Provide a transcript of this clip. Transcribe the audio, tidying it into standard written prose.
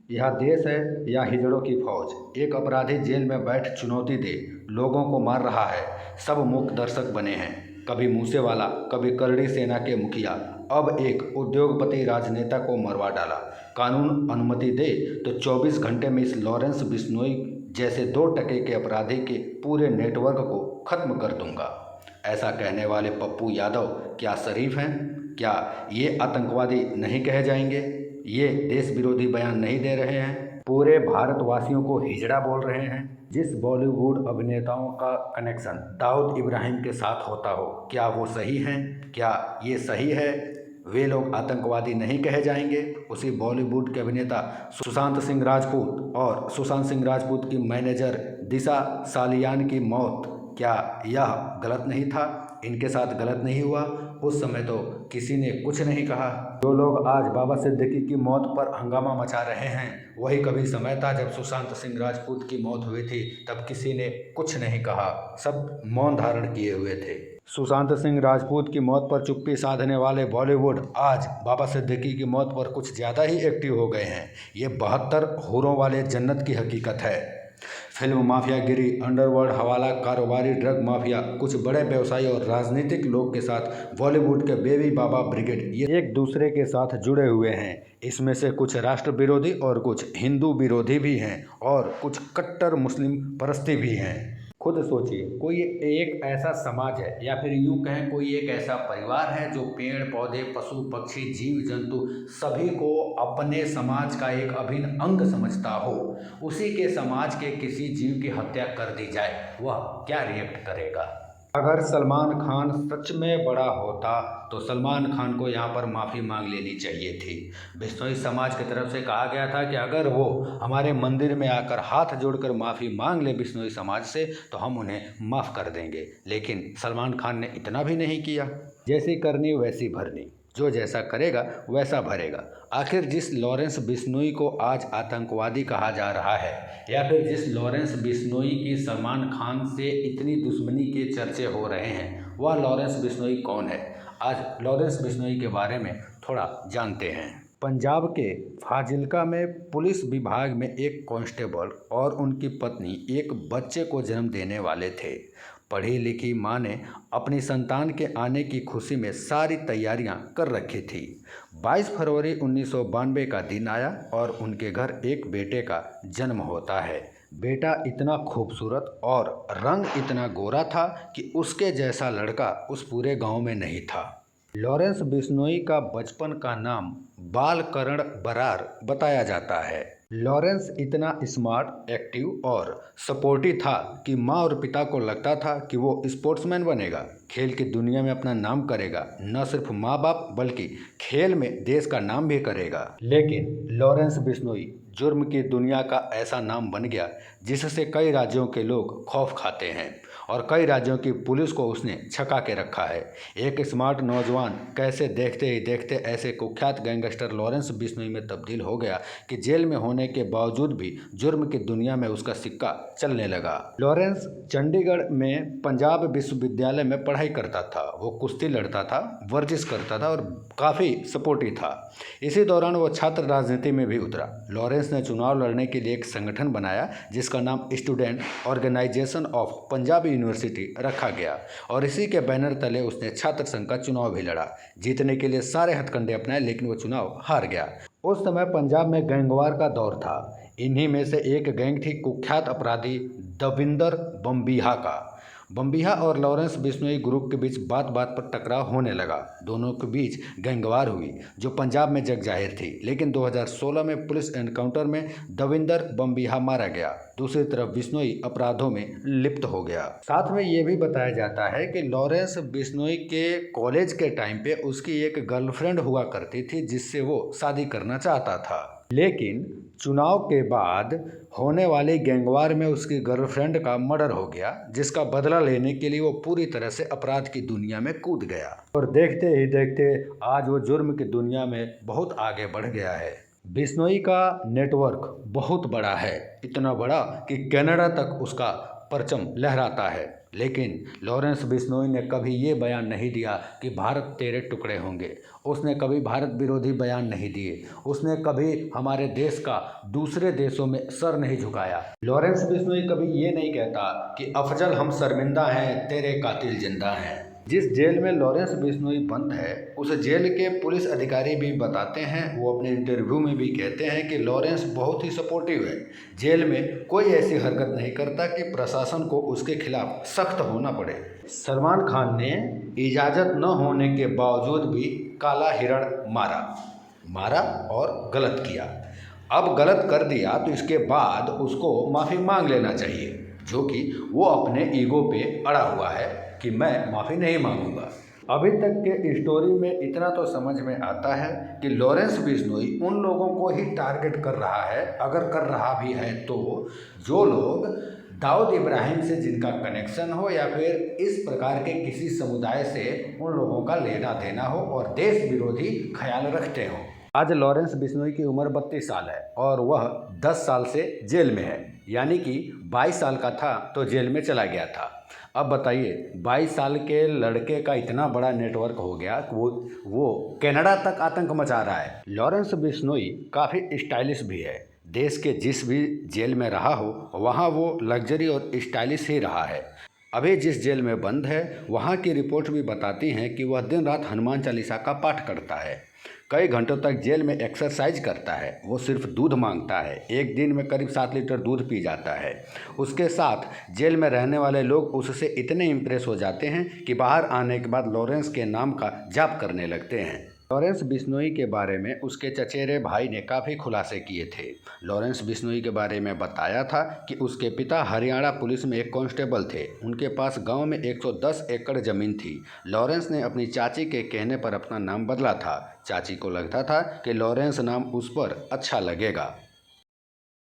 यह देश है या हिजड़ों की फौज। एक अपराधी जेल में बैठ चुनौती दे लोगों को मार रहा है। सब मूक दर्शक बने हैं, कभी मूसेवाला, कभी करड़ी सेना के मुखिया, अब एक उद्योगपति राजनेता को मरवा डाला। कानून अनुमति दे तो 24 घंटे में इस लॉरेंस बिश्नोई जैसे 2 टके के अपराधी के पूरे नेटवर्क को खत्म कर दूंगा। ऐसा कहने वाले पप्पू यादव क्या शरीफ हैं? क्या ये आतंकवादी नहीं कहे जाएंगे? ये देश विरोधी बयान नहीं दे रहे हैं? पूरे भारतवासियों को हिजड़ा बोल रहे हैं? जिस बॉलीवुड अभिनेताओं का कनेक्शन दाऊद इब्राहिम के साथ होता हो, क्या वो सही हैं? क्या ये सही है? वे लोग आतंकवादी नहीं कहे जाएंगे? उसी बॉलीवुड के अभिनेता सुशांत सिंह राजपूत और सुशांत सिंह राजपूत की मैनेजर दिशा सालियान की मौत, क्या यह गलत नहीं था? इनके साथ गलत नहीं हुआ? उस समय तो किसी ने कुछ नहीं कहा। जो लोग आज बाबा सिद्दीकी की मौत पर हंगामा मचा रहे हैं, वही कभी समय था जब सुशांत सिंह राजपूत की मौत हुई थी, तब किसी ने कुछ नहीं कहा, सब मौन धारण किए हुए थे। सुशांत सिंह राजपूत की मौत पर चुप्पी साधने वाले बॉलीवुड आज बाबा सिद्दीकी की मौत पर कुछ ज़्यादा ही एक्टिव हो गए हैं। ये 72 हूरों वाले जन्नत की हकीकत है। फिल्म माफियागिरी, अंडरवर्ल्ड, हवाला कारोबारी, ड्रग माफिया, कुछ बड़े व्यवसायी और राजनीतिक लोग के साथ बॉलीवुड के बेबी बाबा ब्रिगेड ये एक दूसरे के साथ जुड़े हुए हैं। इसमें से कुछ राष्ट्र विरोधी और कुछ हिंदू विरोधी भी हैं और कुछ कट्टर मुस्लिम परस्ती भी हैं। खुद सोचिए, कोई एक ऐसा समाज है या फिर यूं कहें कोई एक ऐसा परिवार है जो पेड़ पौधे, पशु पक्षी, जीव जंतु सभी को अपने समाज का एक अभिन्न अंग समझता हो। उसी के समाज के किसी जीव की हत्या कर दी जाए, वह क्या रिएक्ट करेगा? अगर सलमान खान सच में बड़ा होता तो सलमान खान को यहाँ पर माफ़ी मांग लेनी चाहिए थी। बिश्नोई समाज की तरफ से कहा गया था कि अगर वो हमारे मंदिर में आकर हाथ जोड़कर माफ़ी मांग ले बिश्नोई समाज से तो हम उन्हें माफ़ कर देंगे, लेकिन सलमान खान ने इतना भी नहीं किया। जैसी करनी वैसी भरनी, जो जैसा करेगा वैसा भरेगा। आखिर जिस लॉरेंस बिश्नोई को आज आतंकवादी कहा जा रहा है, या फिर जिस लॉरेंस बिश्नोई की सलमान खान से इतनी दुश्मनी के चर्चे हो रहे हैं, वह लॉरेंस बिश्नोई कौन है? आज लॉरेंस बिश्नोई के बारे में थोड़ा जानते हैं। पंजाब के फाजिल्का में पुलिस विभाग में एक कांस्टेबल और उनकी पत्नी एक बच्चे को जन्म देने वाले थे। पढ़ी लिखी माँ ने अपनी संतान के आने की खुशी में सारी तैयारियां कर रखी थी। 22 फरवरी 1992 का दिन आया और उनके घर एक बेटे का जन्म होता है। बेटा इतना खूबसूरत और रंग इतना गोरा था कि उसके जैसा लड़का उस पूरे गांव में नहीं था। लॉरेंस बिश्नोई का बचपन का नाम बालकरण बरार बताया जाता है। लॉरेंस इतना स्मार्ट, एक्टिव और सपोर्टिव था कि माँ और पिता को लगता था कि वो स्पोर्ट्समैन बनेगा, खेल की दुनिया में अपना नाम करेगा, न सिर्फ माँ बाप बल्कि खेल में देश का नाम भी करेगा। लेकिन लॉरेंस बिश्नोई जुर्म की दुनिया का ऐसा नाम बन गया जिससे कई राज्यों के लोग खौफ खाते हैं और कई राज्यों की पुलिस को उसने छका के रखा है। एक स्मार्ट नौजवान कैसे देखते ही देखते ऐसे कुख्यात गैंगस्टर लॉरेंस बिश्नोई में तब्दील हो गया कि जेल में होने के बावजूद भी जुर्म की दुनिया में उसका सिक्का चलने लगा। लॉरेंस चंडीगढ़ में पंजाब विश्वविद्यालय में पढ़ाई करता था। वो कुश्ती लड़ता था, वर्जिश करता था और काफ़ी सपोर्टिव था। इसी दौरान वो छात्र राजनीति में भी उतरा। लॉरेंस ने चुनाव लड़ने के लिए एक संगठन बनाया जिसका नाम student organisation of Punjab university रखा गया और इसी के बैनर तले उसने छात्र संघ का चुनाव भी लड़ा। जीतने के लिए सारे हथकंडे अपनाए, लेकिन वो चुनाव हार गया। उस समय पंजाब में गैंगवार का दौर था। इन्हीं में से एक गैंग थी कुख्यात अपराधी दविंदर बम्बिहा का। बम्बिहा और लॉरेंस बिश्नोई ग्रुप के बीच बात बात पर टकराव होने लगा। दोनों के बीच गैंगवार हुई जो पंजाब में जग जाहिर थी, लेकिन 2016 में पुलिस एनकाउंटर में दविंदर बम्बिहा मारा गया। दूसरी तरफ बिश्नोई अपराधों में लिप्त हो गया। साथ में ये भी बताया जाता है कि लॉरेंस बिश्नोई के कॉलेज के टाइम पे उसकी एक गर्लफ्रेंड हुआ करती थी जिससे वो शादी करना चाहता था, लेकिन चुनाव के बाद होने वाली गैंगवार में उसकी गर्लफ्रेंड का मर्डर हो गया, जिसका बदला लेने के लिए वो पूरी तरह से अपराध की दुनिया में कूद गया और देखते ही देखते आज वो जुर्म की दुनिया में बहुत आगे बढ़ गया है। बिश्नोई का नेटवर्क बहुत बड़ा है, इतना बड़ा कि कनाडा तक उसका परचम लहराता है। लेकिन लॉरेंस बिश्नोई ने कभी ये बयान नहीं दिया कि भारत तेरे टुकड़े होंगे। उसने कभी भारत विरोधी बयान नहीं दिए। उसने कभी हमारे देश का दूसरे देशों में सर नहीं झुकाया। लॉरेंस बिश्नोई कभी ये नहीं कहता कि अफजल हम शर्मिंदा हैं, तेरे कातिल जिंदा हैं। जिस जेल में लॉरेंस बिश्नोई बंद है, उस जेल के पुलिस अधिकारी भी बताते हैं, वो अपने इंटरव्यू में भी कहते हैं कि लॉरेंस बहुत ही सपोर्टिव है। जेल में कोई ऐसी हरकत नहीं करता कि प्रशासन को उसके खिलाफ सख्त होना पड़े। सलमान खान ने इजाज़त न होने के बावजूद भी काला हिरण मारा और गलत किया। अब गलत कर दिया तो इसके बाद उसको माफ़ी मांग लेना चाहिए, जो कि वो अपने ईगो पे अड़ा हुआ है कि मैं माफ़ी नहीं मांगूंगा। अभी तक के स्टोरी में इतना तो समझ में आता है कि लॉरेंस बिश्नोई उन लोगों को ही टारगेट कर रहा है, अगर कर रहा भी है तो जो लोग दाऊद इब्राहिम से जिनका कनेक्शन हो या फिर इस प्रकार के किसी समुदाय से उन लोगों का लेना देना हो और देश विरोधी ख्याल रखते हो। आज लॉरेंस बिश्नोई की उम्र 32 साल है और वह 10 साल से जेल में है, यानी कि 22 साल का था तो जेल में चला गया था। अब बताइए, 22 साल के लड़के का इतना बड़ा नेटवर्क हो गया कि वो कनाडा तक आतंक मचा रहा है। लॉरेंस बिश्नोई काफ़ी स्टाइलिश भी है। देश के जिस भी जेल में रहा हो वहाँ वो लग्जरी और स्टाइलिश ही रहा है। अभी जिस जेल में बंद है वहाँ की रिपोर्ट भी बताती हैं कि वह दिन रात हनुमान चालीसा का पाठ करता है, कई घंटों तक जेल में एक्सरसाइज करता है। वो सिर्फ दूध मांगता है, एक दिन में करीब 7 लीटर दूध पी जाता है। उसके साथ जेल में रहने वाले लोग उससे इतने इम्प्रेस हो जाते हैं कि बाहर आने के बाद लॉरेंस के नाम का जाप करने लगते हैं। लॉरेंस बिश्नोई के बारे में उसके चचेरे भाई ने काफ़ी खुलासे किए थे। लॉरेंस बिश्नोई के बारे में बताया था कि उसके पिता हरियाणा पुलिस में एक कांस्टेबल थे। उनके पास गांव में 110 एकड़ ज़मीन थी। लॉरेंस ने अपनी चाची के कहने पर अपना नाम बदला था। चाची को लगता था कि लॉरेंस नाम उस पर अच्छा लगेगा।